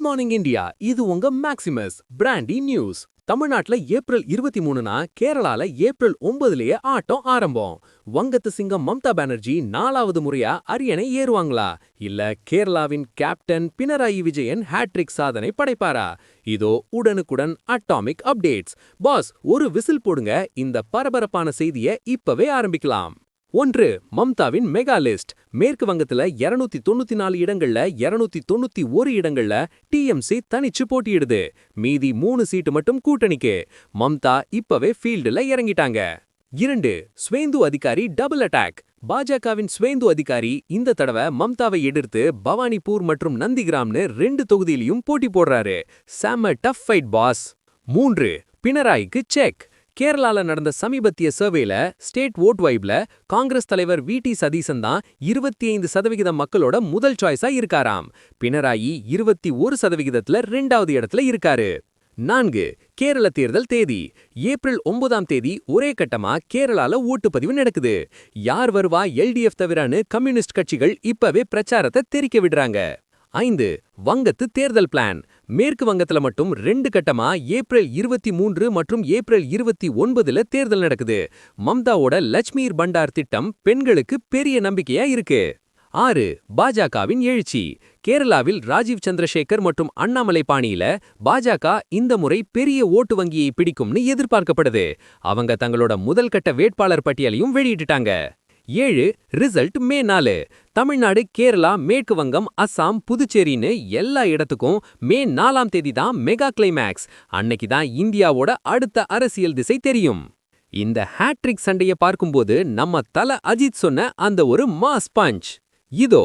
Good morning India, இது உங்க Maximus brandy news. தமிழ்நாட்டுல ஏப்ரல் 23னா கேரளால ஏப்ரல் 9லயே ஆட்டம் ஆரம்பம். வங்கத்து சிங்கம் மம்தா பானர்ஜி 4வது முறையா அரியணை ஏறுவாங்களா? இல்ல கேரளாவின் கேப்டன் பினராயி விஜயன் ஹேட்ரிக் சாதனை படைப்பாரா? இதோ உடனுக்குடன் அட்டாமிக் அப்டேட்ஸ். பாஸ், ஒரு விசில் போடுங்க, இந்த பரபரப்பான செய்தியை இப்பவே ஆரம்பிக்கலாம். 1. மம்தாவின் மெகா லிஸ்ட். மேற்கு வங்கத்துல 294 இடங்கள்ல 291 இடங்கள்ல டிஎம்சி தனிச்சு போட்டியிடுது. மீதி 3 சீட்டு மட்டும் கூட்டணிக்கு. மம்தா இப்பவே ஃபீல்டுல இறங்கிட்டாங்க. 2. ஸ்வேந்து அதிகாரி டபுள் அட்டாக். பாஜகவின் ஸ்வேந்து அதிகாரி இந்த தடவை மம்தாவை எதிர்த்து பவானிபூர் மற்றும் நந்திகிராம்னு 2 தொகுதியிலையும் போட்டி போடுறாரு. செம்ம டஃப் ஃபைட் பாஸ். 3. பினராயிக்கு செக். கேரளால நடந்த சமீபத்திய சர்வேல ஸ்டேட் ஓட் வைப்ல காங்கிரஸ் தலைவர் வி.டி. சதீசன் தான் 25% மக்களோட முதல் சாய்ஸா இருக்காராம். பினராயி 21%த்துல 2வது இடத்துல இருக்காரு. 4. கேரள தேர்தல் தேதி. ஏப்ரல் 9ஆம் தேதி ஒரே கட்டமா கேரளால ஓட்டுப்பதிவு நடக்குது. யார் வருவா எல்டிஎஃப் தவிரன்னு கம்யூனிஸ்ட் கட்சிகள் இப்பவே பிரச்சாரத்தை தெரிக்க விடுறாங்க. 5. வங்கத்து தேர்தல் பிளான். மேற்கு வங்கத்துல மட்டும் 2 கட்டமா ஏப்ரல் 23 மற்றும் ஏப்ரல் 29ல தேர்தல் நடக்குது. மம்தாவோட லட்சுமிர் பண்டார் திட்டம் பெண்களுக்கு பெரிய நம்பிக்கையா இருக்கு. 6. பாஜகவின் எழுச்சி. கேரளாவில் ராஜீவ் சந்திரசேகர் மற்றும் அண்ணாமலை பாணியில பாஜக இந்த முறை பெரிய ஓட்டு வங்கியை பிடிக்கும்னு எதிர்பார்க்கப்படுது. அவங்க தங்களோட முதல் கட்ட வேட்பாளர் பட்டியலையும் வெளியிட்டுட்டாங்க. 7. ரிசல்ட் மே 4. தமிழ்நாடு, கேரளா, மேற்கு வங்கம், அஸ்ஸாம், புதுச்சேரின்னு எல்லா இடத்துக்கும் மே 4ஆம் தேதி தான் மெகா கிளைமேக்ஸ். அன்னைக்கு தான் இந்தியாவோட அடுத்த அரசியல் திசை தெரியும். இந்த ஹேட்ரிக் சண்டைய பார்க்கும்போது நம்ம தல அஜித் சொன்ன அந்த ஒரு மாஸ் பஞ்ச். இதோ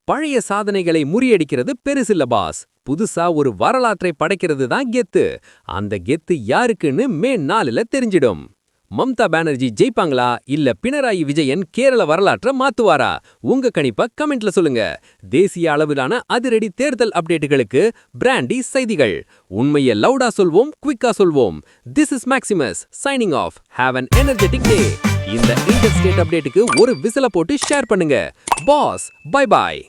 பழைய சாதனைகளை முறியடிக்கிறது பெருசில்ல பாஸ். புதுசா ஒரு வரலாற்றை படைக்கிறது தான் கெத்து. அந்த கெத்து யாருக்குன்னு மே 4ல தெரிஞ்சிடும். மம்தா பானர்ஜி ஜெயிப்பாங்களா இல்ல பினராயி விஜயன் கேரள வரலாற்றை மாத்துவாரா? உங்க கணிப்ப கமெண்ட்ல சொல்லுங்க. தேசிய அளவிலான அதிரடி தேர்தல் அப்டேட்டுகளுக்கு பிராண்டி செய்திகள். உண்மையை லவுடா சொல்வோம், குவிக்கா சொல்வோம். This is Maximus signing off. Have an energetic day. இந்த இன்டர் ஸ்டேட் அப்டேட்டுக்கு ஒரு விசில போட்டு ஷேர் பண்ணுங்க. பாஸ், பை பாய்.